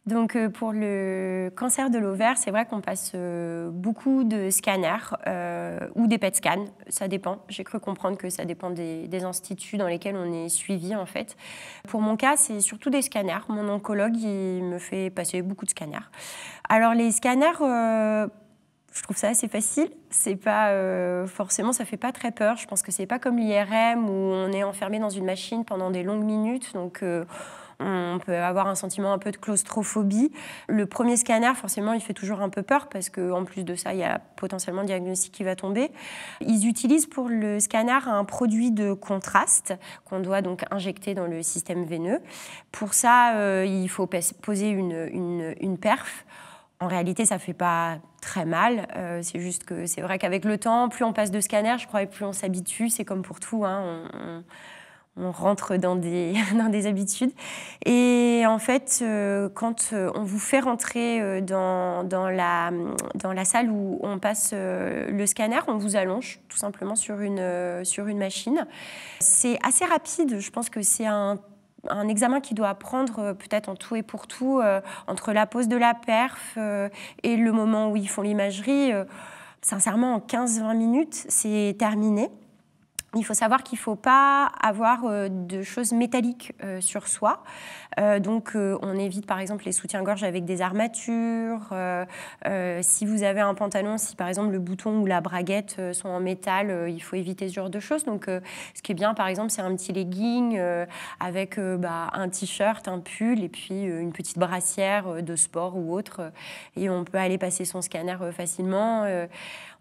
Donc pour le cancer de l'ovaire, c'est vrai qu'on passe beaucoup de scanners ou des PET scans, ça dépend. J'ai cru comprendre que ça dépend des instituts dans lesquels on est suivi en fait. Pour mon cas, c'est surtout des scanners. Mon oncologue, il me fait passer beaucoup de scanners. Alors les scanners, je trouve ça assez facile. C'est pas forcément, ça fait pas très peur. Je pense que c'est pas comme l'IRM où on est enfermé dans une machine pendant des longues minutes, donc on peut avoir un sentiment un peu de claustrophobie. Le premier scanner, forcément, il fait toujours un peu peur parce qu'en plus de ça, il y a potentiellement un diagnostic qui va tomber. Ils utilisent pour le scanner un produit de contraste qu'on doit donc injecter dans le système veineux. Pour ça, il faut poser une perf. En réalité, ça ne fait pas très mal. C'est juste que c'est vrai qu'avec le temps, plus on passe de scanner, je crois, et plus on s'habitue. C'est comme pour tout, hein, on rentre dans des habitudes. Et en fait, quand on vous fait rentrer dans la salle où on passe le scanner, on vous allonge tout simplement sur une machine. C'est assez rapide. Je pense que c'est un examen qui doit prendre peut-être en tout et pour tout entre la pose de la perf et le moment où ils font l'imagerie. Sincèrement, en 15-20 minutes, c'est terminé. Il faut savoir qu'il ne faut pas avoir de choses métalliques sur soi. Donc, on évite par exemple les soutiens-gorge avec des armatures. Si vous avez un pantalon, si par exemple le bouton ou la braguette sont en métal, il faut éviter ce genre de choses. Donc, ce qui est bien par exemple, c'est un petit legging avec un t-shirt, un pull et puis une petite brassière de sport ou autre. Et on peut aller passer son scanner facilement.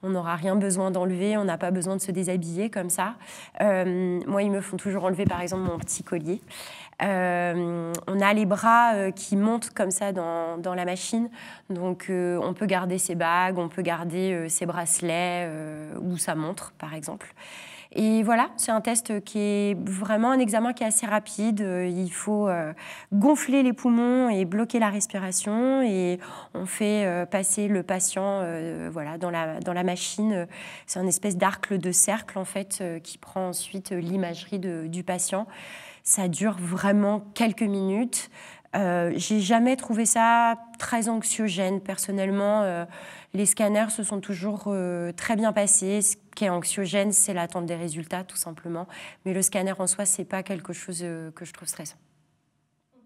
On n'aura rien besoin d'enlever, on n'a pas besoin de se déshabiller comme ça. Moi, ils me font toujours enlever, par exemple, mon petit collier. On a les bras qui montent comme ça dans la machine. Donc, on peut garder ses bagues, on peut garder ses bracelets ou sa montre, par exemple. Et voilà, c'est un test qui est vraiment un examen qui est assez rapide. Il faut gonfler les poumons et bloquer la respiration. Et on fait passer le patient voilà, dans la machine. C'est une espèce d'arc de cercle, en fait, qui prend ensuite l'imagerie du patient. Ça dure vraiment quelques minutes. J'ai jamais trouvé ça très anxiogène. Personnellement, les scanners se sont toujours très bien passés. Ce qui est anxiogène, c'est l'attente des résultats, tout simplement. Mais le scanner en soi, c'est pas quelque chose que je trouve stressant.